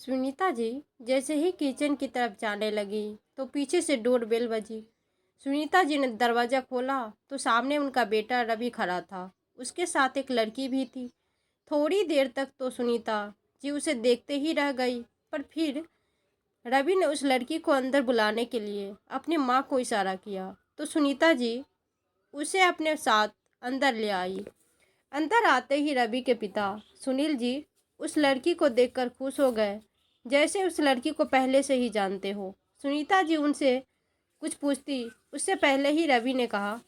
सुनीता जी जैसे ही किचन की तरफ जाने लगी तो पीछे से डोर बेल बजी। सुनीता जी ने दरवाज़ा खोला तो सामने उनका बेटा रवि खड़ा था। उसके साथ एक लड़की भी थी। थोड़ी देर तक तो सुनीता जी उसे देखते ही रह गई, पर फिर रवि ने उस लड़की को अंदर बुलाने के लिए अपनी माँ को इशारा किया तो सुनीता जी उसे अपने साथ अंदर ले आई। अंदर आते ही रवि के पिता सुनील जी उस लड़की को देखकर खुश हो गए, जैसे उस लड़की को पहले से ही जानते हो। सुनीता जी उनसे कुछ पूछती उससे पहले ही रवि ने कहा,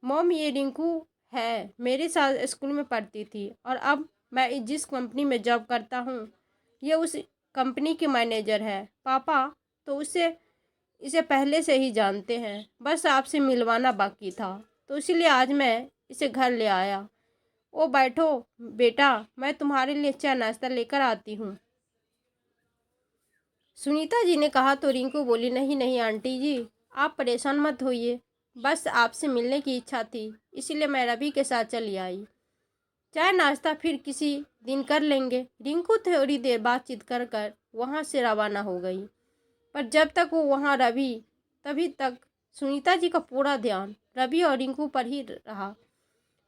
मॉम ये रिंकू है, मेरे साथ स्कूल में पढ़ती थी और अब मैं जिस कंपनी में जॉब करता हूँ ये उस कंपनी की मैनेजर है। पापा तो इसे पहले से ही जानते हैं, बस आपसे मिलवाना बाकी था तो इसीलिए आज मैं इसे घर ले आया। ओ बैठो बेटा, मैं तुम्हारे लिए चाय नाश्ता लेकर आती हूँ। सुनीता जी ने कहा तो रिंकू बोली, नहीं नहीं आंटी जी, आप परेशान मत होइए, बस आपसे मिलने की इच्छा थी इसीलिए मैं रवि के साथ चली आई। चाय नाश्ता फिर किसी दिन कर लेंगे। रिंकू थोड़ी देर बातचीत कर कर वहाँ से रवाना हो गई, पर जब तक वो वहाँ रवि तभी तक सुनीता जी का पूरा ध्यान रवि और रिंकू पर ही रहा।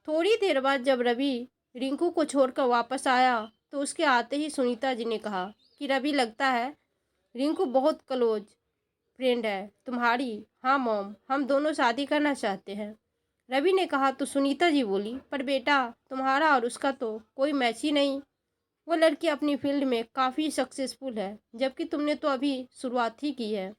थोड़ी देर बाद जब रवि रिंकू को छोड़कर वापस आया तो उसके आते ही सुनीता जी ने कहा कि रवि, लगता है रिंकू बहुत क्लोज फ्रेंड है तुम्हारी। हाँ मॉम, हम दोनों शादी करना चाहते हैं। रवि ने कहा तो सुनीता जी बोली, पर बेटा तुम्हारा और उसका तो कोई मैच ही नहीं। वो लड़की अपनी फील्ड में काफ़ी सक्सेसफुल है, जबकि तुमने तो अभी शुरुआत ही की है।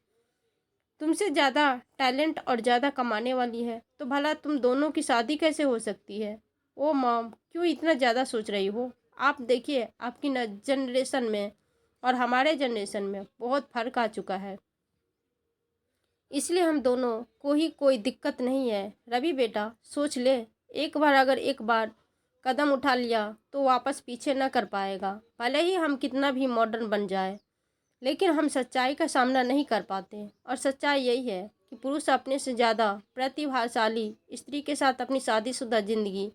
तुमसे ज़्यादा टैलेंट और ज़्यादा कमाने वाली है, तो भला तुम दोनों की शादी कैसे हो सकती है। ओ मॉम, क्यों इतना ज़्यादा सोच रही हो। आप देखिए, आपकी जनरेशन में और हमारे जनरेशन में बहुत फ़र्क आ चुका है, इसलिए हम दोनों को ही कोई दिक्कत नहीं है। रवि बेटा सोच ले, एक बार कदम उठा लिया तो वापस पीछे न कर पाएगा। भले ही हम कितना भी मॉडर्न बन जाए, लेकिन हम सच्चाई का सामना नहीं कर पाते, और सच्चाई यही है कि पुरुष अपने से ज़्यादा प्रतिभाशाली स्त्री के साथ अपनी शादीशुदा ज़िंदगी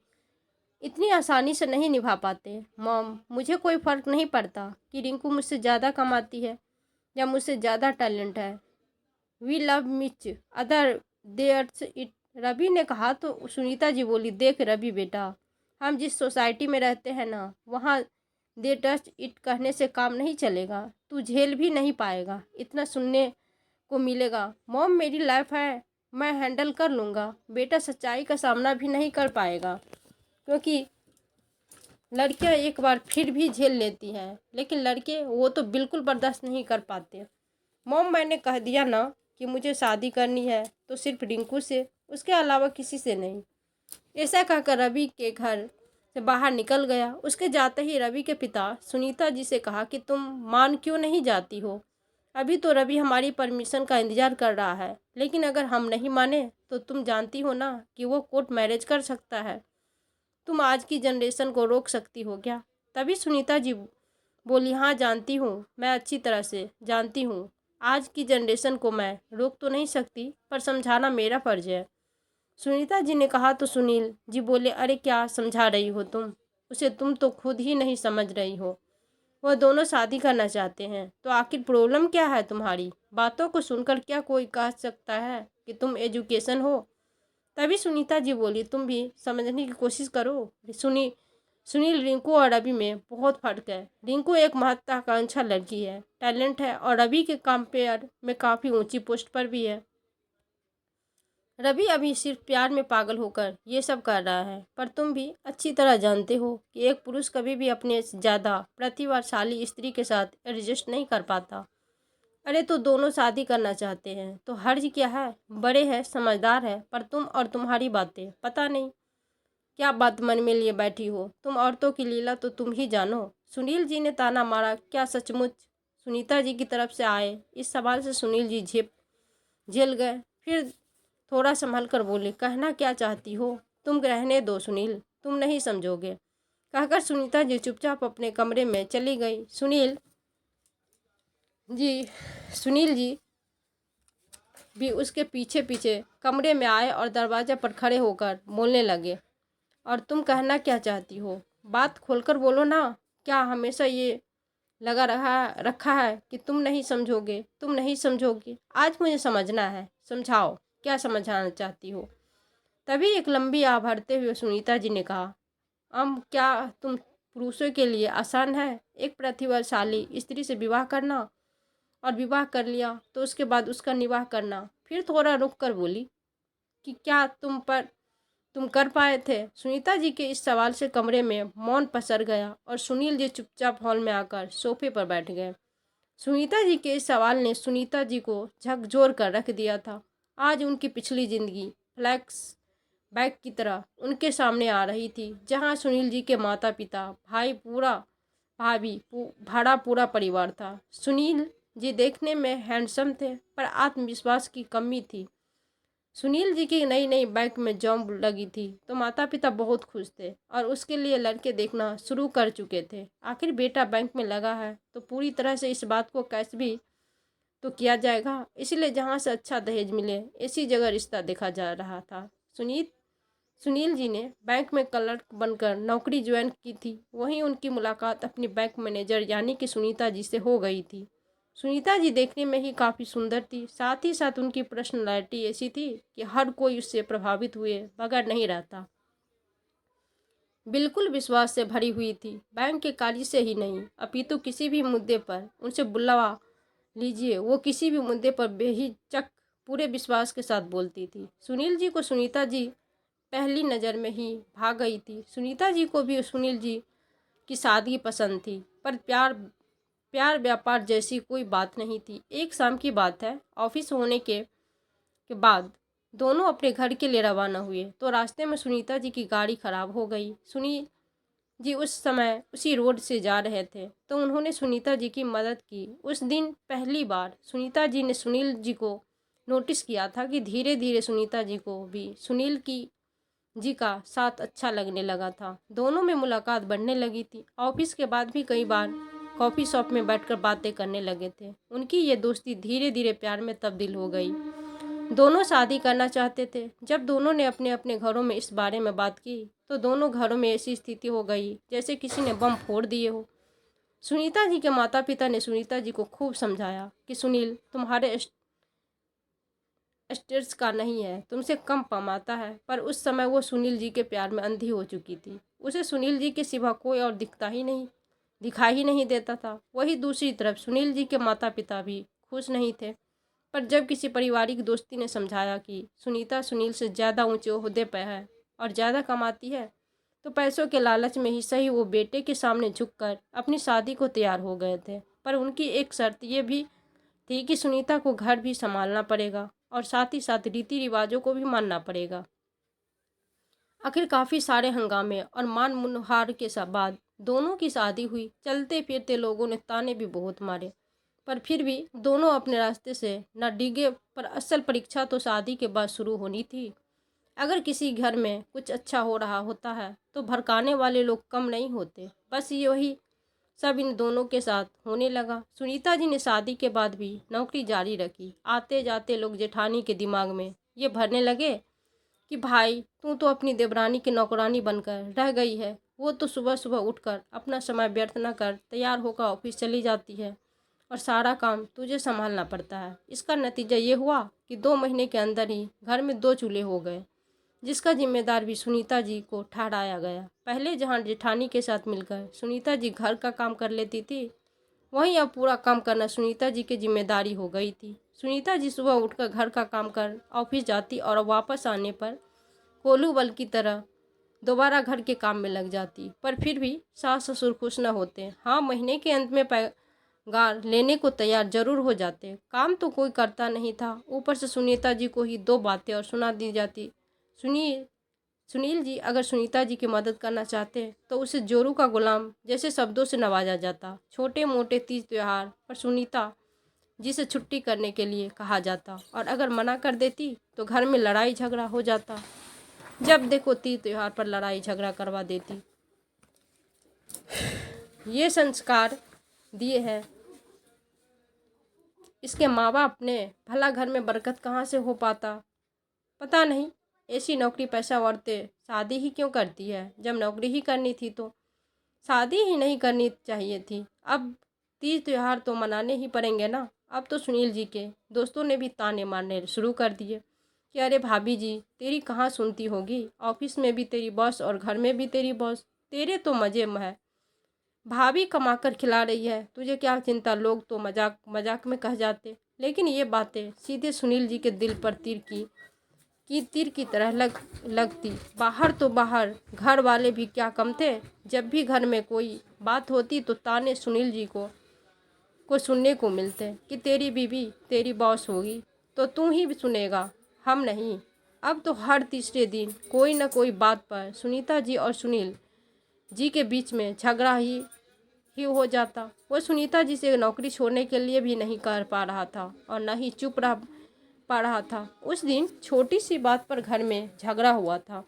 इतनी आसानी से नहीं निभा पाते। मॉम, मुझे कोई फ़र्क नहीं पड़ता कि रिंकू मुझसे ज़्यादा कमाती है या मुझसे ज़्यादा टैलेंट है। We love much other there's it. Ravi ने कहा तो सुनीता जी बोली, देख रवि बेटा, हम जिस सोसाइटी में रहते हैं ना, वहाँ दे टच इट कहने से काम नहीं चलेगा। तू झेल भी नहीं पाएगा, इतना सुनने को मिलेगा। मॉम, मेरी लाइफ है, मैं हैंडल कर लूँगा। बेटा सच्चाई का सामना भी नहीं कर पाएगा, क्योंकि लड़कियां एक बार फिर भी झेल लेती हैं, लेकिन लड़के वो तो बिल्कुल बर्दाश्त नहीं कर पाते। मॉम, मैंने कह दिया ना कि मुझे शादी करनी है तो सिर्फ रिंकू से, उसके अलावा किसी से नहीं। ऐसा कहकर रवि के घर से बाहर निकल गया। उसके जाते ही रवि के पिता सुनीता जी से कहा कि तुम मान क्यों नहीं जाती हो। अभी तो रवि हमारी परमिशन का इंतज़ार कर रहा है, लेकिन अगर हम नहीं माने तो तुम जानती हो ना कि वो कोर्ट मैरिज कर सकता है। तुम आज की जनरेशन को रोक सकती हो क्या। तभी सुनीता जी बोली, हाँ जानती हूँ, मैं अच्छी तरह से जानती हूँ। आज की जनरेशन को मैं रोक तो नहीं सकती, पर समझाना मेरा फर्ज है। सुनीता जी ने कहा तो सुनील जी बोले, अरे क्या समझा रही हो तुम उसे, तुम तो खुद ही नहीं समझ रही हो। वह दोनों शादी करना चाहते हैं तो आखिर प्रॉब्लम क्या है तुम्हारी। बातों को सुनकर क्या कोई कह सकता है कि तुम एजुकेशन हो। तभी सुनीता जी बोली, तुम भी समझने की कोशिश करो। सुनील, रिंकू और रवि में बहुत फ़र्क है। रिंकू एक महत्वाकांक्षा लड़की है, टैलेंट है और रवि के कंपेयर में काफ़ी ऊंची पोस्ट पर भी है। रवि अभी सिर्फ प्यार में पागल होकर ये सब कर रहा है, पर तुम भी अच्छी तरह जानते हो कि एक पुरुष कभी भी अपने से ज़्यादा प्रतिभाशाली स्त्री के साथ एडजस्ट नहीं कर पाता। अरे तो दोनों शादी करना चाहते हैं तो हर्ज क्या है, बड़े हैं, समझदार है, पर तुम और तुम्हारी बातें, पता नहीं क्या बात मन में लिए बैठी हो। तुम औरतों की लीला तो तुम ही जानो। सुनील जी ने ताना मारा, क्या सचमुच सुनीता जी की तरफ से आए। इस सवाल से सुनील जी झेल गए, फिर थोड़ा संभल कर बोले, कहना क्या चाहती हो। तुम रहने दो सुनील, तुम नहीं समझोगे। कहकर सुनीता जी चुपचाप अपने कमरे में चली गई। सुनील जी भी उसके पीछे पीछे कमरे में आए और दरवाजे पर खड़े होकर बोलने लगे, और तुम कहना क्या चाहती हो, बात खोलकर बोलो ना। क्या हमेशा ये लगा रखा है कि तुम नहीं समझोगे, तुम नहीं समझोगे। आज मुझे समझना है, समझाओ क्या समझाना चाहती हो। तभी एक लंबी आह भरते हुए सुनीता जी ने कहा, क्या तुम पुरुषों के लिए आसान है एक प्रतिभाशाली स्त्री से विवाह करना, और विवाह कर लिया तो उसके बाद उसका निवाह करना। फिर थोड़ा रुक कर बोली कि क्या तुम कर पाए थे। सुनीता जी के इस सवाल से कमरे में मौन पसर गया और सुनील जी चुपचाप हॉल में आकर सोफे पर बैठ गए। सुनीता जी के इस सवाल ने सुनीता जी को झकझोर कर रख दिया था। आज उनकी पिछली जिंदगी फ्लैक्स बैग की तरह उनके सामने आ रही थी, जहां सुनील जी के माता पिता, भाई, भाभी, भाड़ा पूरा परिवार था। सुनील जी देखने में हैंडसम थे, पर आत्मविश्वास की कमी थी। सुनील जी की नई नई बैंक में जॉब लगी थी तो माता पिता बहुत खुश थे और उसके लिए लड़के देखना शुरू कर चुके थे। आखिर बेटा बैंक में लगा है तो पूरी तरह से इस बात को कैश भी तो किया जाएगा, इसलिए जहाँ से अच्छा दहेज मिले इसी जगह रिश्ता देखा जा रहा था। सुनील जी ने बैंक में क्लर्क बनकर नौकरी ज्वाइन की थी। वहीं उनकी मुलाकात अपनी बैंक मैनेजर यानी कि सुनीता जी से हो गई थी। सुनीता जी देखने में ही काफ़ी सुंदर थी, साथ ही साथ उनकी पर्सनैलिटी ऐसी थी कि हर कोई उससे प्रभावित हुए बगैर नहीं रहता। बिल्कुल विश्वास से भरी हुई थी, बैंक के कार्य से ही नहीं अपितु किसी भी मुद्दे पर उनसे बुलवा लीजिए, वो किसी भी मुद्दे पर बेहिचक पूरे विश्वास के साथ बोलती थी। सुनील जी को सुनीता जी पहली नज़र में ही भाग गई थी। सुनीता जी को भी सुनील जी की सादगी पसंद थी, पर प्यार व्यापार जैसी कोई बात नहीं थी। एक शाम की बात है, ऑफिस होने के बाद दोनों अपने घर के लिए रवाना हुए तो रास्ते में सुनीता जी की गाड़ी खराब हो गई। सुनील जी उस समय उसी रोड से जा रहे थे तो उन्होंने सुनीता जी की मदद की। उस दिन पहली बार सुनीता जी ने सुनील जी को नोटिस किया था कि धीरे धीरे सुनीता जी को भी सुनील जी का साथ अच्छा लगने लगा था। दोनों में मुलाकात बढ़ने लगी थी। ऑफिस के बाद भी कई बार कॉफ़ी शॉप में बैठकर बातें करने लगे थे। उनकी ये दोस्ती धीरे धीरे प्यार में तब्दील हो गई। दोनों शादी करना चाहते थे। जब दोनों ने अपने अपने घरों में इस बारे में बात की तो दोनों घरों में ऐसी स्थिति हो गई जैसे किसी ने बम फोड़ दिए हो। सुनीता जी के माता पिता ने सुनीता जी को खूब समझाया कि सुनील तुम्हारे स्टेट्स का नहीं है, तुमसे कम कमाता है, पर उस समय वो सुनील जी के प्यार में अंधी हो चुकी थी। उसे सुनील जी के सिवा कोई और दिखाई ही नहीं देता था। वही दूसरी तरफ सुनील जी के माता पिता भी खुश नहीं थे, पर जब किसी पारिवारिक दोस्ती ने समझाया कि सुनीता सुनील से ज़्यादा ऊंचे ओहदे पर है और ज़्यादा कमाती है, तो पैसों के लालच में ही सही वो बेटे के सामने झुककर अपनी शादी को तैयार हो गए थे। पर उनकी एक शर्त ये भी थी कि सुनीता को घर भी संभालना पड़ेगा और साथ ही साथ रीति रिवाजों को भी मानना पड़ेगा। आखिर काफ़ी सारे हंगामे और मान मुनहार के बाद दोनों की शादी हुई। चलते फिरते लोगों ने ताने भी बहुत मारे, पर फिर भी दोनों अपने रास्ते से न डिगे। पर असल परीक्षा तो शादी के बाद शुरू होनी थी। अगर किसी घर में कुछ अच्छा हो रहा होता है तो भड़काने वाले लोग कम नहीं होते। बस यही सब इन दोनों के साथ होने लगा। सुनीता जी ने शादी के बाद भी नौकरी जारी रखी। आते जाते लोग जेठानी के दिमाग में ये भरने लगे कि भाई तू तो अपनी देवरानी की नौकरानी बनकर रह गई है। वो तो सुबह सुबह उठकर अपना समय व्यर्थ न कर तैयार होकर ऑफिस चली जाती है और सारा काम तुझे संभालना पड़ता है। इसका नतीजा ये हुआ कि 2 महीने के अंदर ही घर में 2 चूल्हे हो गए, जिसका जिम्मेदार भी सुनीता जी को ठहराया गया। पहले जहां जेठानी के साथ मिलकर सुनीता जी घर का काम कर लेती थी, वहीं अब पूरा काम करना सुनीता जी की जिम्मेदारी हो गई थी। सुनीता जी सुबह उठकर घर का काम कर ऑफिस जाती और वापस आने पर कोलू बल की तरह दोबारा घर के काम में लग जाती। पर फिर भी सास ससुर खुश न होते। हाँ, महीने के अंत में पैगार लेने को तैयार जरूर हो जाते। काम तो कोई करता नहीं था, ऊपर से सुनीता जी को ही 2 बातें और सुना दी जाती। सुनील जी अगर सुनीता जी की मदद करना चाहते तो उसे जोरू का गुलाम जैसे शब्दों से नवाजा जाता। छोटे मोटे तीज त्योहार पर सुनीता जी से छुट्टी करने के लिए कहा जाता और अगर मना कर देती तो घर में लड़ाई झगड़ा हो जाता। जब देखो तीज त्योहार पर लड़ाई झगड़ा करवा देती। ये संस्कार दिए हैं इसके माँ बाप ने, भला घर में बरकत कहाँ से हो पाता। पता नहीं ऐसी नौकरी पैसा औरतें शादी ही क्यों करती है। जब नौकरी ही करनी थी तो शादी ही नहीं करनी चाहिए थी। अब तीज त्योहार तो मनाने ही पड़ेंगे ना। अब तो सुनील जी के दोस्तों ने भी ताने मारने शुरू कर दिए कि अरे भाभी जी, तेरी कहाँ सुनती होगी, ऑफिस में भी तेरी बॉस और घर में भी तेरी बॉस, तेरे तो मज़े में है, भाभी कमा कर खिला रही है, तुझे क्या चिंता। लोग तो मजाक मजाक में कह जाते, लेकिन ये बातें सीधे सुनील जी के दिल पर तीर की तरह लगती। बाहर तो बाहर, घर वाले भी क्या कम थे। जब भी घर में कोई बात होती तो ताने सुनील जी को सुनने को मिलते कि तेरी बीवी तेरी बॉस होगी तो तू ही सुनेगा, हम नहीं। अब तो हर तीसरे दिन कोई न कोई बात पर सुनीता जी और सुनील जी के बीच में झगड़ा ही हो जाता। वो सुनीता जी से नौकरी छोड़ने के लिए भी नहीं कर पा रहा था और न ही चुप रह पा रहा था। उस दिन छोटी सी बात पर घर में झगड़ा हुआ था।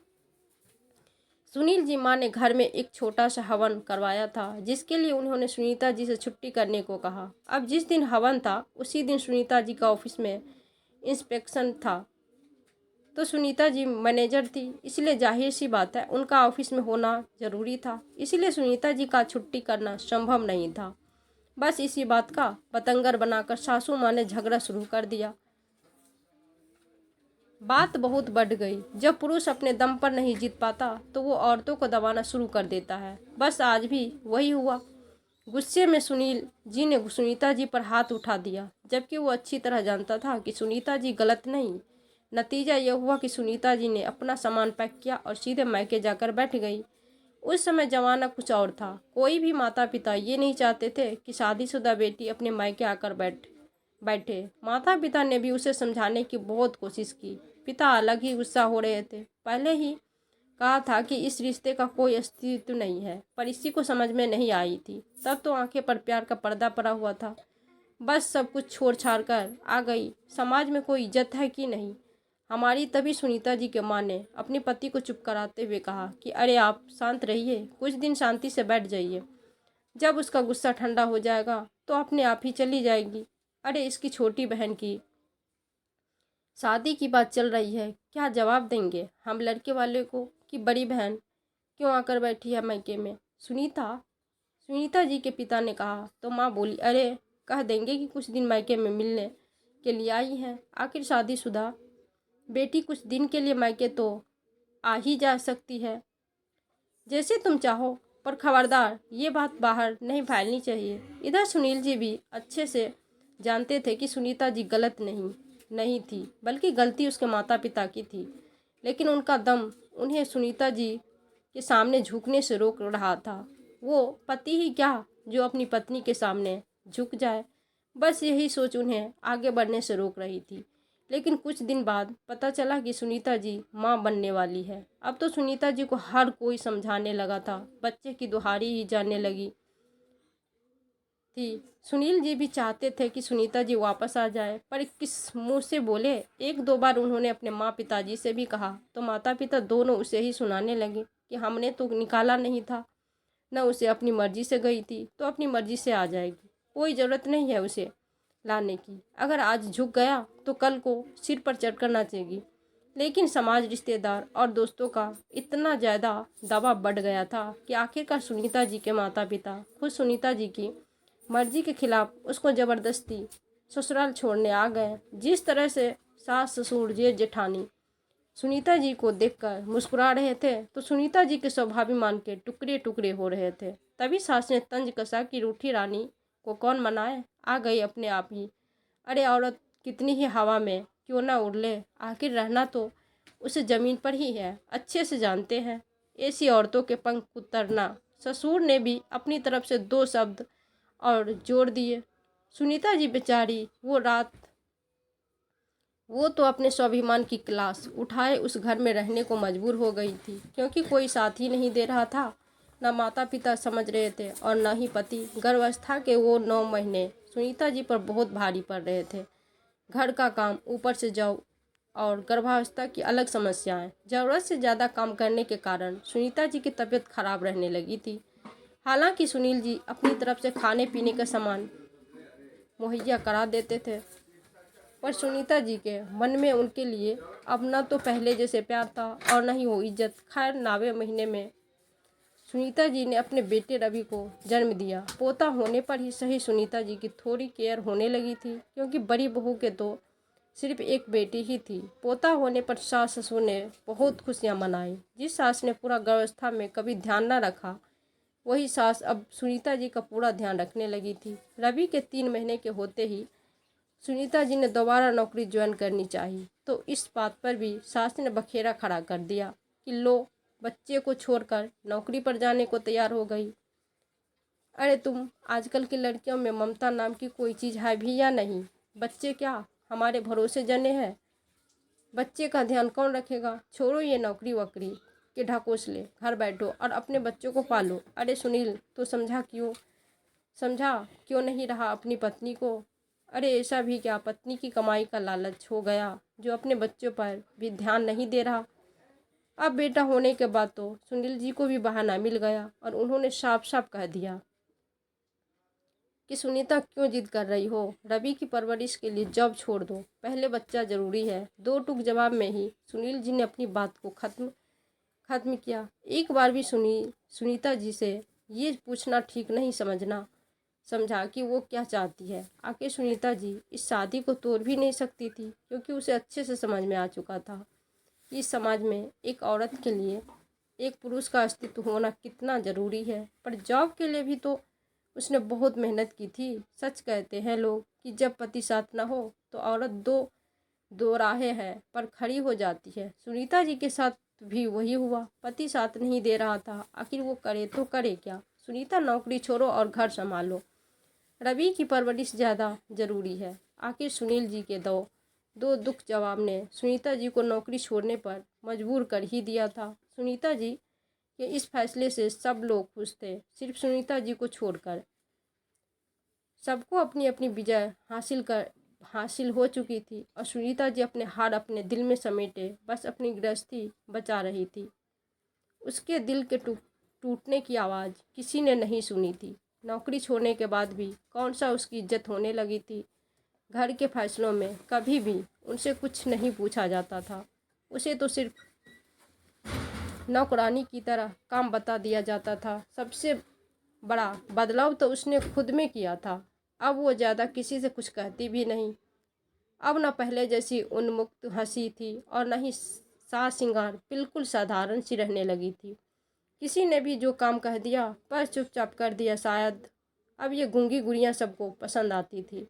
सुनील जी माँ ने घर में एक छोटा सा हवन करवाया था, जिसके लिए उन्होंने सुनीता जी से छुट्टी करने को कहा। अब जिस दिन हवन था उसी दिन सुनीता जी का ऑफिस में इंस्पेक्शन था, तो सुनीता जी मैनेजर थी, इसलिए जाहिर सी बात है उनका ऑफिस में होना ज़रूरी था। इसलिए सुनीता जी का छुट्टी करना संभव नहीं था। बस इसी बात का बतंगर बनाकर सासू माँ ने झगड़ा शुरू कर दिया। बात बहुत बढ़ गई। जब पुरुष अपने दम पर नहीं जीत पाता तो वो औरतों को दबाना शुरू कर देता है। बस आज भी वही हुआ। गुस्से में सुनील जी ने सुनीता जी पर हाथ उठा दिया, जबकि वो अच्छी तरह जानता था कि सुनीता जी गलत नहीं। नतीजा यह हुआ कि सुनीता जी ने अपना सामान पैक किया और सीधे मायके जाकर बैठ गई। उस समय जमाना कुछ और था। कोई भी माता पिता ये नहीं चाहते थे कि शादीशुदा बेटी अपने मायके आकर बैठे। माता पिता ने भी उसे समझाने की बहुत कोशिश की। पिता अलग ही गुस्सा हो रहे थे। पहले ही कहा था कि इस रिश्ते का कोई अस्तित्व नहीं है, पर इसी को समझ में नहीं आई थी। तब तो आंखें पर प्यार का पर्दा पड़ा हुआ था। बस सब कुछ छोड़ छाड़ कर आ गई। समाज में कोई इज्जत है कि नहीं हमारी। तभी सुनीता जी के माँ ने अपने पति को चुप कराते हुए कहा कि अरे आप शांत रहिए, कुछ दिन शांति से बैठ जाइए। जब उसका गुस्सा ठंडा हो जाएगा तो अपने आप ही चली जाएगी। अरे इसकी छोटी बहन की शादी की बात चल रही है, क्या जवाब देंगे हम लड़के वाले को कि बड़ी बहन क्यों आकर बैठी है मायके में। सुनीता जी के पिता ने कहा तो माँ बोली अरे कह देंगे कि कुछ दिन मायके में मिलने के लिए आई हैं। आखिर शादीशुदा बेटी कुछ दिन के लिए मायके तो आ ही जा सकती है। जैसे तुम चाहो, पर खबरदार ये बात बाहर नहीं फैलनी चाहिए। इधर सुनील जी भी अच्छे से जानते थे कि सुनीता जी गलत नहीं थी, बल्कि गलती उसके माता पिता की थी। लेकिन उनका दम उन्हें सुनीता जी के सामने झुकने से रोक रहा था। वो पति ही क्या जो अपनी पत्नी के सामने झुक जाए, बस यही सोच उन्हें आगे बढ़ने से रोक रही थी। लेकिन कुछ दिन बाद पता चला कि सुनीता जी माँ बनने वाली है। अब तो सुनीता जी को हर कोई समझाने लगा था, बच्चे की दुहारी ही जाने लगी थी। सुनील जी भी चाहते थे कि सुनीता जी वापस आ जाए, पर किस मुंह से बोले। एक दो बार उन्होंने अपने माँ पिताजी से भी कहा तो माता पिता दोनों उसे ही सुनाने लगे कि हमने तो निकाला नहीं था, न उसे अपनी मर्जी से गई थी तो अपनी मर्जी से आ जाएगी, कोई ज़रूरत नहीं है उसे लाने की। अगर आज झुक गया तो कल को सिर पर चढ़कर नाचेगी। लेकिन समाज, रिश्तेदार और दोस्तों का इतना ज़्यादा दबाव बढ़ गया था कि आखिरकार सुनीता जी के माता पिता खुद सुनीता जी की मर्जी के खिलाफ उसको ज़बरदस्ती ससुराल छोड़ने आ गए। जिस तरह से सास ससुर जेठ जेठानी सुनीता जी को देखकर मुस्कुरा रहे थे तो सुनीता जी के स्वाभिमान के टुकड़े टुकड़े हो रहे थे। तभी सास ने तंज कसा कि रूठी रानी को कौन मनाए, आ गई अपने आप ही। अरे औरत कितनी ही हवा में क्यों ना उड़ ले, आखिर रहना तो उसे ज़मीन पर ही है, अच्छे से जानते हैं। ऐसी औरतों के पंख उतरना। ससुर ने भी अपनी तरफ से दो शब्द और जोड़ दिए। सुनीता जी बेचारी वो तो अपने स्वाभिमान की क्लास उठाए उस घर में रहने को मजबूर हो गई थी, क्योंकि कोई साथ ही नहीं दे रहा था। न माता पिता समझ रहे थे और न ही पति। गर्भावस्था के वो 9 महीने सुनीता जी पर बहुत भारी पड़ रहे थे। घर का काम ऊपर से जाओ और गर्भावस्था की अलग समस्याएं। ज़रूरत से ज़्यादा काम करने के कारण सुनीता जी की तबीयत खराब रहने लगी थी। हालांकि सुनील जी अपनी तरफ से खाने पीने का सामान मुहैया करा देते थे, पर सुनीता जी के मन में उनके लिए अब न तो पहले जैसे प्यार था और न ही वो इज्जत। खैर 9वें महीने में सुनीता जी ने अपने बेटे रवि को जन्म दिया। पोता होने पर ही सही सुनीता जी की थोड़ी केयर होने लगी थी, क्योंकि बड़ी बहू के तो सिर्फ एक बेटी ही थी। पोता होने पर सास ससुर ने बहुत खुशियां मनाई। जिस सास ने पूरा गर्भावस्था में कभी ध्यान न रखा, वही सास अब सुनीता जी का पूरा ध्यान रखने लगी थी। रवि के 3 महीने के होते ही सुनीता जी ने दोबारा नौकरी ज्वाइन करनी चाहिए, तो इस बात पर भी सास ने बखेड़ा खड़ा कर दिया कि लो, बच्चे को छोड़कर नौकरी पर जाने को तैयार हो गई। अरे तुम, आजकल की लड़कियों में ममता नाम की कोई चीज़ है भी या नहीं? बच्चे क्या हमारे भरोसे जने हैं? बच्चे का ध्यान कौन रखेगा? छोड़ो ये नौकरी वोकरी के ढकोसले, घर बैठो और अपने बच्चों को पालो। अरे सुनील, तो समझा क्यों नहीं रहा अपनी पत्नी को? अरे ऐसा भी क्या पत्नी की कमाई का लालच हो गया जो अपने बच्चों पर भी ध्यान नहीं दे रहा? अब बेटा होने के बाद तो सुनील जी को भी बहाना मिल गया और उन्होंने साफ साफ कह दिया कि सुनीता क्यों जिद कर रही हो? रवि की परवरिश के लिए जॉब छोड़ दो, पहले बच्चा जरूरी है। 2 टूक जवाब में ही सुनील जी ने अपनी बात को खत्म किया। एक बार भी सुनीता जी से ये पूछना ठीक नहीं समझा कि वो क्या चाहती है। आखिर सुनीता जी इस शादी को तोड़ भी नहीं सकती थी, क्योंकि उसे अच्छे से समझ में आ चुका था कि इस समाज में एक औरत के लिए एक पुरुष का अस्तित्व होना कितना ज़रूरी है। पर जॉब के लिए भी तो उसने बहुत मेहनत की थी। सच कहते हैं लोग कि जब पति साथ न हो तो औरत दो राहें हैं पर खड़ी हो जाती है। सुनीता जी के साथ भी वही हुआ। पति साथ नहीं दे रहा था, आखिर वो करे तो करे क्या? सुनीता, नौकरी छोड़ो और घर संभालो। रवि की परवरिश ज़्यादा ज़रूरी है। आखिर सुनील जी के दो दुख जवाब ने सुनीता जी को नौकरी छोड़ने पर मजबूर कर ही दिया था। सुनीता जी के इस फैसले से सब लोग खुश थे, सिर्फ सुनीता जी को छोड़कर। सबको अपनी अपनी विजय हासिल हो चुकी थी और सुनीता जी अपने हार अपने दिल में समेटे बस अपनी गृहस्थी बचा रही थी। उसके दिल के टूटने की आवाज़ किसी ने नहीं सुनी थी। नौकरी छोड़ने के बाद भी कौन सा उसकी इज्जत होने लगी थी। घर के फैसलों में कभी भी उनसे कुछ नहीं पूछा जाता था। उसे तो सिर्फ नौकरानी की तरह काम बता दिया जाता था। सबसे बड़ा बदलाव तो उसने खुद में किया था। अब वो ज़्यादा किसी से कुछ कहती भी नहीं। अब न पहले जैसी उन्मुक्त हंसी थी और न ही साज सिंगार, बिल्कुल साधारण सी रहने लगी थी। किसी ने भी जो काम कह दिया बस चुपचाप कर दिया। शायद अब ये गूंगी गुड़ियाँ सबको पसंद आती थी।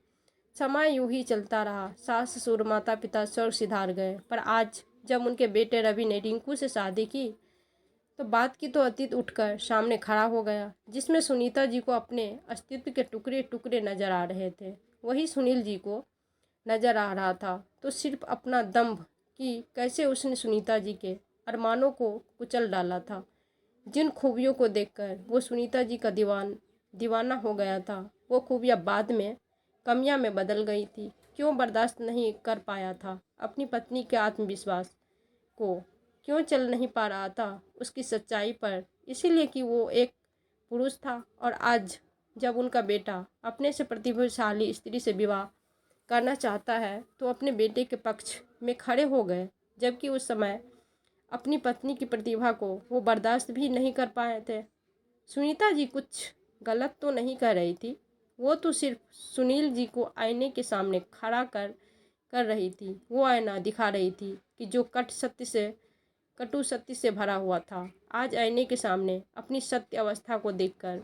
समय यूं ही चलता रहा। सास ससुर माता पिता स्वर्ग सिधार गए, पर आज जब उनके बेटे रवि ने रिंकू से शादी की तो बात की तो अतीत उठकर सामने खड़ा हो गया, जिसमें सुनीता जी को अपने अस्तित्व के टुकड़े टुकड़े नजर आ रहे थे। वही सुनील जी को नजर आ रहा था तो सिर्फ अपना दम्भ कि कैसे उसने सुनीता जी के अरमानों को कुचल डाला था। जिन खूबियों को देखकर वो सुनीता जी का दीवाना हो गया था, वो खूबियाँ बाद में कमियां में बदल गई थी। क्यों बर्दाश्त नहीं कर पाया था अपनी पत्नी के आत्मविश्वास को? क्यों चल नहीं पा रहा था उसकी सच्चाई पर? इसीलिए कि वो एक पुरुष था और आज जब उनका बेटा अपने से प्रतिभाशाली स्त्री से विवाह करना चाहता है तो अपने बेटे के पक्ष में खड़े हो गए, जबकि उस समय अपनी पत्नी की प्रतिभा को वो बर्दाश्त भी नहीं कर पाए थे। सुनीता जी कुछ गलत तो नहीं कर रही थी। वो तो सिर्फ सुनील जी को आईने के सामने खड़ा कर रही थी। वो आईना दिखा रही थी कि जो कटु सत्य से भरा हुआ था। आज आईने के सामने अपनी सत्य अवस्था को देखकर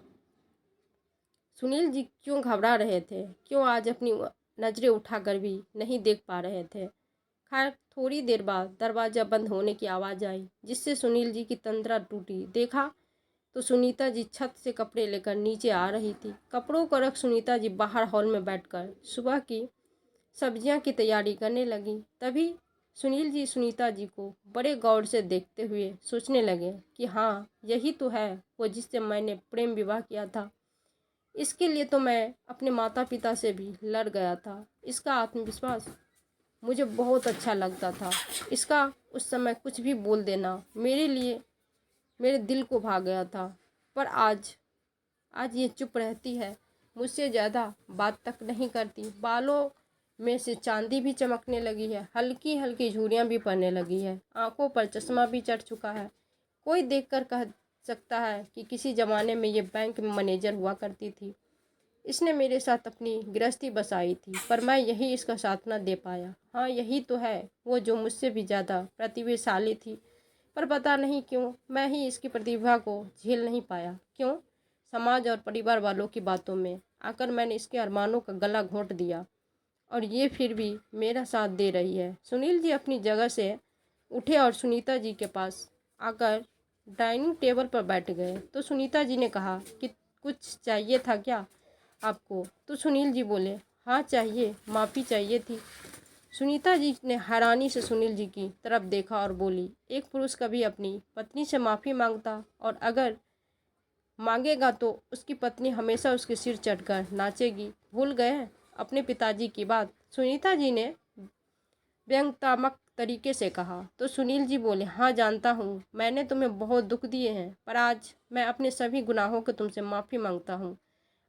सुनील जी क्यों घबरा रहे थे? क्यों आज अपनी नज़रें उठाकर भी नहीं देख पा रहे थे? खैर, थोड़ी देर बाद दरवाज़ा बंद होने की आवाज़ आई, जिससे सुनील जी की तंद्रा टूटी। देखा तो सुनीता जी छत से कपड़े लेकर नीचे आ रही थी। कपड़ों को रख सुनीता जी बाहर हॉल में बैठकर सुबह की सब्जियां की तैयारी करने लगी। तभी सुनील जी सुनीता जी को बड़े गौर से देखते हुए सोचने लगे कि हाँ, यही तो है वो जिससे मैंने प्रेम विवाह किया था। इसके लिए तो मैं अपने माता पिता से भी लड़ गया था। इसका आत्मविश्वास मुझे बहुत अच्छा लगता था। इसका उस समय कुछ भी बोल देना मेरे दिल को भा गया था। पर आज ये चुप रहती है, मुझसे ज़्यादा बात तक नहीं करती। बालों में से चांदी भी चमकने लगी है, हल्की हल्की झुर्रियाँ भी पड़ने लगी है, आंखों पर चश्मा भी चढ़ चुका है। कोई देखकर सकता है कि किसी ज़माने में ये बैंक में मैनेजर हुआ करती थी। इसने मेरे साथ अपनी गृहस्थी बसाई थी, पर मैं यही इसका साथ न दे पाया। हाँ, यही तो है वो जो मुझसे भी ज़्यादा प्रतिभाशाली थी, पर पता नहीं क्यों मैं ही इसकी प्रतिभा को झेल नहीं पाया। क्यों? समाज और परिवार वालों की बातों में आकर मैंने इसके अरमानों का गला घोंट दिया और ये फिर भी मेरा साथ दे रही है। सुनील जी अपनी जगह से उठे और सुनीता जी के पास आकर डाइनिंग टेबल पर बैठ गए। तो सुनीता जी ने कहा कि कुछ चाहिए था क्या आपको? तो सुनील जी बोले, हाँ चाहिए, माफ़ी चाहिए थी। सुनीता जी ने हैरानी से सुनील जी की तरफ देखा और बोली, एक पुरुष कभी अपनी पत्नी से माफ़ी मांगता और अगर मांगेगा तो उसकी पत्नी हमेशा उसके सिर चढ़कर नाचेगी। भूल गए अपने पिताजी की बात? सुनीता जी ने व्यंग्यात्मक तरीके से कहा। तो सुनील जी बोले, हाँ जानता हूँ, मैंने तुम्हें बहुत दुख दिए हैं, पर आज मैं अपने सभी गुनाहों को तुमसे माफ़ी मांगता हूँ।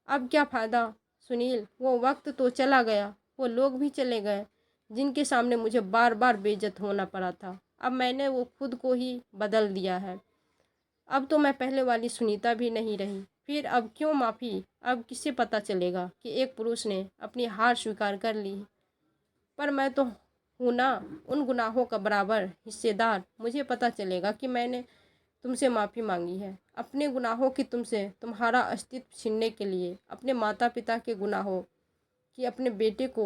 अब क्या फ़ायदा सुनील, वो वक्त तो चला गया, वो लोग भी चले गए जिनके सामने मुझे बार बार बेइज्जत होना पड़ा था। अब मैंने वो खुद को ही बदल दिया है। अब तो मैं पहले वाली सुनीता भी नहीं रही। फिर अब क्यों माफ़ी? अब किससे पता चलेगा कि एक पुरुष ने अपनी हार स्वीकार कर ली? पर मैं तो हूँ ना उन गुनाहों का बराबर हिस्सेदार। मुझे पता चलेगा कि मैंने तुमसे माफ़ी मांगी है, अपने गुनाहों की तुमसे तुम्हारा अस्तित्व छीनने के लिए, अपने माता पिता के गुनाहों की अपने बेटे को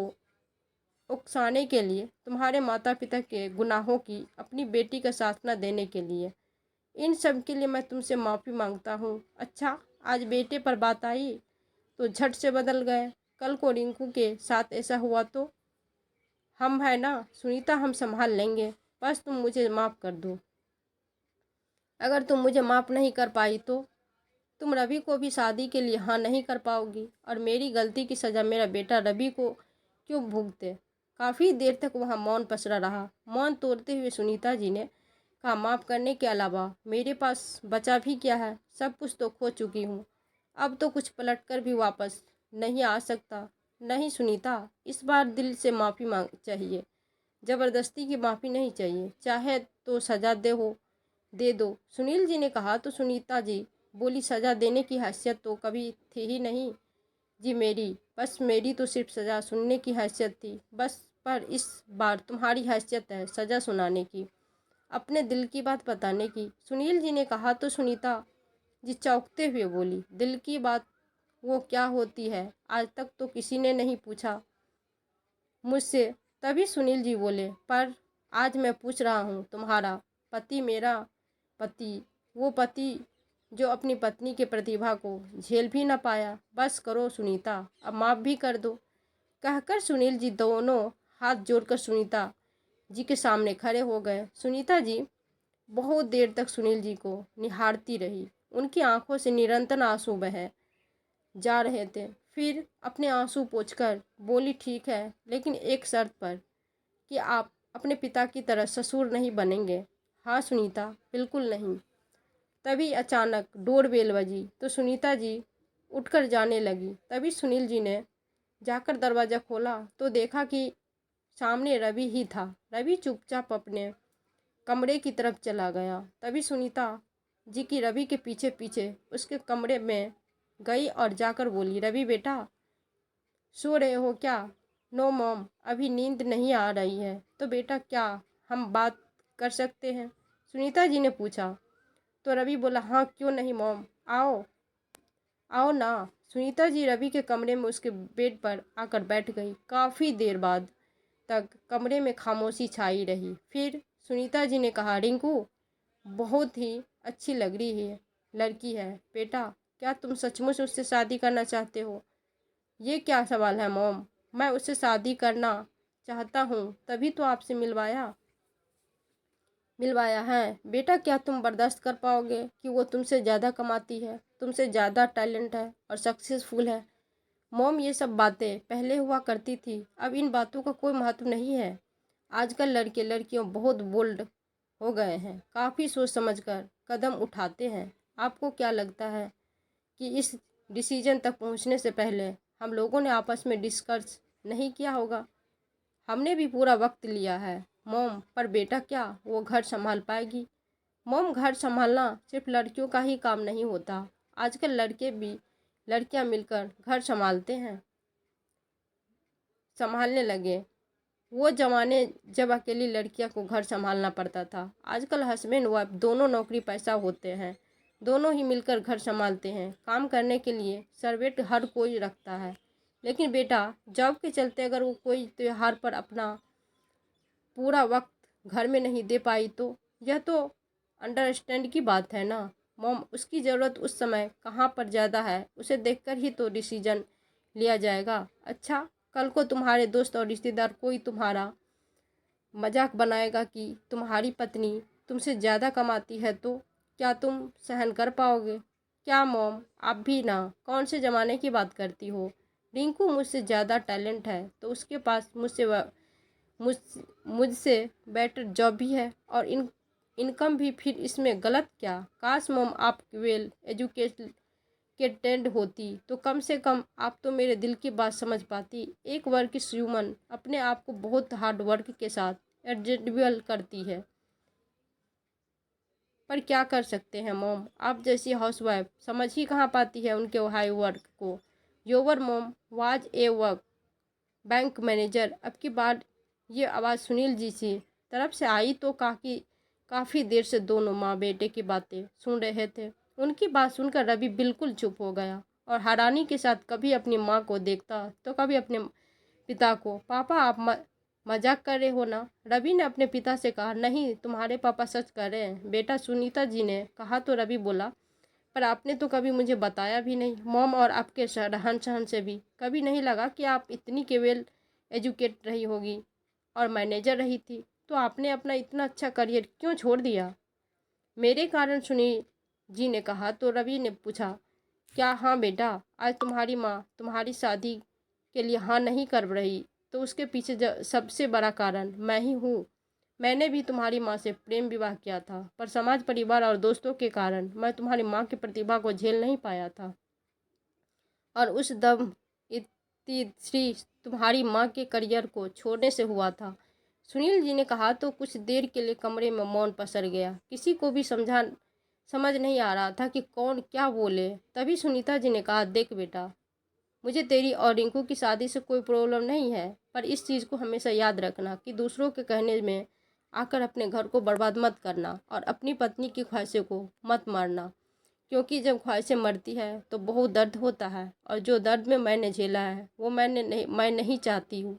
उकसाने के लिए, तुम्हारे माता पिता के गुनाहों की अपनी बेटी का साथ न देने के लिए। इन सब के लिए मैं तुमसे माफ़ी मांगता हूँ। अच्छा, आज बेटे पर बात आई तो झट से बदल गए। कल को रिंकू के साथ ऐसा हुआ तो? हम है ना सुनीता, हम संभाल लेंगे, बस तुम मुझे माफ़ कर दो। अगर तुम मुझे माफ़ नहीं कर पाई तो तुम रवि को भी शादी के लिए हाँ नहीं कर पाओगी और मेरी गलती की सज़ा मेरा बेटा रवि को क्यों भुगते? काफ़ी देर तक वहाँ मौन पसरा रहा। मौन तोड़ते हुए सुनीता जी ने कहा, माफ़ करने के अलावा मेरे पास बचा भी क्या है? सब कुछ तो खो चुकी हूँ। अब तो कुछ पलट कर भी वापस नहीं आ सकता। नहीं सुनीता, इस बार दिल से माफ़ी मांग चाहिए, ज़बरदस्ती की माफ़ी नहीं चाहिए। चाहे तो सज़ा दे दो। सुनील जी ने कहा। तो सुनीता जी बोली, सज़ा देने की हैसियत तो कभी थी ही नहीं जी मेरी, बस मेरी तो सिर्फ सज़ा सुनने की हैसियत थी बस। पर इस बार तुम्हारी हैसियत है सज़ा सुनाने की, अपने दिल की बात बताने की। सुनील जी ने कहा। तो सुनीता जी चौंकते हुए बोली, दिल की बात वो क्या होती है? आज तक तो किसी ने नहीं पूछा मुझसे। तभी सुनील जी बोले, पर आज मैं पूछ रहा हूँ, तुम्हारा पति, मेरा पति, वो पति जो अपनी पत्नी के प्रतिभा को झेल भी ना पाया। बस करो सुनीता, अब माफ़ भी कर दो। कहकर सुनील जी दोनों हाथ जोड़कर सुनीता जी के सामने खड़े हो गए। सुनीता जी बहुत देर तक सुनील जी को निहारती रही। उनकी आंखों से निरंतर आंसू बहे जा रहे थे। फिर अपने आंसू पोंछकर बोली, ठीक है, लेकिन एक शर्त पर, कि आप अपने पिता की तरह ससुर नहीं बनेंगे। हाँ सुनीता, बिल्कुल नहीं। तभी अचानक डोरबेल बजी तो सुनीता जी उठकर जाने लगी। तभी सुनील जी ने जाकर दरवाज़ा खोला तो देखा कि सामने रवि ही था। रवि चुपचाप अपने कमरे की तरफ चला गया। तभी सुनीता जी की रवि के पीछे पीछे उसके कमरे में गई और जाकर बोली, रवि बेटा, सो रहे हो क्या? नो मॉम, अभी नींद नहीं आ रही है। तो बेटा क्या हम बात कर सकते हैं? सुनीता जी ने पूछा। तो रवि बोला, हाँ क्यों नहीं मॉम, आओ आओ ना। सुनीता जी रवि के कमरे में उसके बेड पर आकर बैठ गई। काफ़ी देर बाद तक कमरे में खामोशी छाई रही। फिर सुनीता जी ने कहा, रिंकू बहुत ही अच्छी लग रही है लड़की है बेटा, क्या तुम सचमुच उससे शादी करना चाहते हो? ये क्या सवाल है मॉम, मैं उससे शादी करना चाहता हूँ तभी तो आपसे मिलवाया है। बेटा क्या तुम बर्दाश्त कर पाओगे कि वो तुमसे ज़्यादा कमाती है, तुमसे ज़्यादा टैलेंट है और सक्सेसफुल है? मॉम ये सब बातें पहले हुआ करती थी, अब इन बातों का कोई महत्व नहीं है। आजकल लड़के लड़कियों बहुत बोल्ड हो गए हैं, काफ़ी सोच समझकर कदम उठाते हैं। आपको क्या लगता है कि इस डिसीजन तक पहुंचने से पहले हम लोगों ने आपस में डिस्कस नहीं किया होगा? हमने भी पूरा वक्त लिया है मॉम, पर बेटा क्या वो घर संभाल पाएगी? मॉम, घर संभालना सिर्फ लड़कियों का ही काम नहीं होता। आजकल लड़के भी लड़कियां मिलकर घर संभालने लगे। वो ज़माने जब अकेली लड़कियों को घर संभालना पड़ता था। आजकल हस्बैंड वाइफ दोनों नौकरी पैसा होते हैं, दोनों ही मिलकर घर संभालते हैं। काम करने के लिए सर्वेंट हर कोई रखता है, लेकिन बेटा जॉब के चलते अगर वो कोई त्योहार पर अपना पूरा वक्त घर में नहीं दे पाई तो यह तो अंडरस्टैंड की बात है ना मॉम। उसकी ज़रूरत उस समय कहाँ पर ज़्यादा है, उसे देखकर ही तो डिसीजन लिया जाएगा। अच्छा, कल को तुम्हारे दोस्त और रिश्तेदार कोई तुम्हारा मजाक बनाएगा कि तुम्हारी पत्नी तुमसे ज़्यादा कमाती है, तो क्या तुम सहन कर पाओगे? क्या मॉम, आप भी ना कौन से ज़माने की बात करती हो? रिंकू मुझसे ज़्यादा टैलेंट है तो उसके पास मुझ मुझसे बेटर जॉब भी है और इनकम भी, फिर इसमें गलत क्या? काश मॉम आप वेल एजुकेटेड होती तो कम से कम आप तो मेरे दिल की बात समझ पाती। एक वर्किंग ह्यूमन अपने आप को बहुत हार्ड वर्क के साथ एडजस्टेबल करती है, पर क्या कर सकते हैं मॉम, आप जैसी हाउसवाइफ समझ ही कहाँ पाती है उनके हाई वर्क को। योवर mom was a work bank manager. अब की बार ये आवाज़ सुनील जी की तरफ से आई तो काफ़ी देर से दोनों माँ बेटे की बातें सुन रहे थे। उनकी बात सुनकर रवि बिल्कुल चुप हो गया और हैरानी के साथ कभी अपनी माँ को देखता तो कभी अपने पिता को। पापा, आप मजाक कर रहे हो ना? रवि ने अपने पिता से कहा। नहीं, तुम्हारे पापा सच कर रहे हैं बेटा, सुनीता जी ने कहा तो रवि बोला। पर आपने तो कभी मुझे बताया भी नहीं मॉम, और आपके रहन सहन से भी कभी नहीं लगा कि आप इतनी केवल एजुकेट रही होगी और मैनेजर रही थी, तो आपने अपना इतना अच्छा करियर क्यों छोड़ दिया? मेरे कारण, सुनील जी ने कहा तो रवि ने पूछा। क्या? हाँ बेटा, आज तुम्हारी माँ तुम्हारी शादी के लिए हाँ नहीं कर रही तो उसके पीछे सबसे बड़ा कारण मैं ही हूँ। मैंने भी तुम्हारी माँ से प्रेम विवाह किया था, पर समाज, परिवार और दोस्तों के कारण मैं तुम्हारी माँ की प्रतिभा को झेल नहीं पाया था और उस दम इतनी तुम्हारी माँ के करियर को छोड़ने से हुआ था। सुनील जी ने कहा तो कुछ देर के लिए कमरे में मौन पसर गया। किसी को भी समझ नहीं आ रहा था कि कौन क्या बोले। तभी सुनीता जी ने कहा, देख बेटा, मुझे तेरी और रिंकू की शादी से कोई प्रॉब्लम नहीं है, पर इस चीज़ को हमेशा याद रखना कि दूसरों के कहने में आकर अपने घर को बर्बाद मत करना और अपनी पत्नी की ख्वाहिशों को मत मारना, क्योंकि जब ख्वाहिशें मरती है तो बहुत दर्द होता है और जो दर्द में मैंने झेला है वो मैं नहीं चाहती हूँ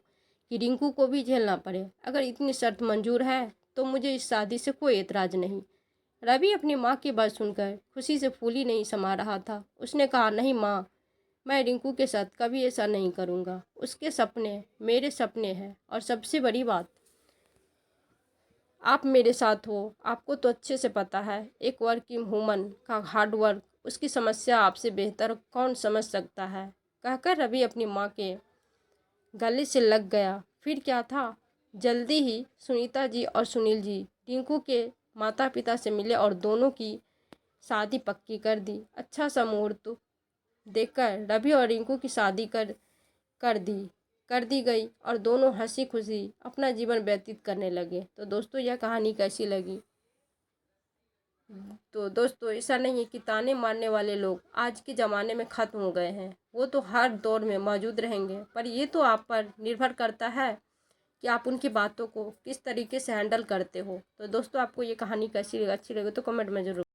कि रिंकू को भी झेलना पड़े। अगर इतनी शर्त मंजूर है तो मुझे इस शादी से कोई एतराज़ नहीं। रवि अपनी माँ की बात सुनकर खुशी से फूली नहीं समा रहा था। उसने कहा, नहीं माँ, मैं रिंकू के साथ कभी ऐसा नहीं करूँगा। उसके सपने मेरे सपने हैं और सबसे बड़ी बात, आप मेरे साथ हो। आपको तो अच्छे से पता है एक वर्किंग वूमन का हार्ड वर्क, उसकी समस्या आपसे बेहतर कौन समझ सकता है। कहकर रवि अपनी माँ के गले से लग गया। फिर क्या था, जल्दी ही सुनीता जी और सुनील जी रिंकू के माता पिता से मिले और दोनों की शादी पक्की कर दी। अच्छा सा मुहूर्त देखकर रवि और रिंकू की शादी कर दी गई और दोनों हंसी खुशी अपना जीवन व्यतीत करने लगे। तो दोस्तों, यह कहानी कैसी लगी? तो दोस्तों, ऐसा नहीं है कि ताने मारने वाले लोग आज के ज़माने में ख़त्म हो गए हैं, वो तो हर दौर में मौजूद रहेंगे, पर ये तो आप पर निर्भर करता है कि आप उनकी बातों को किस तरीके से हैंडल करते हो। तो दोस्तों, आपको ये कहानी कैसी लगी? अच्छी लगी तो कमेंट में ज़रूर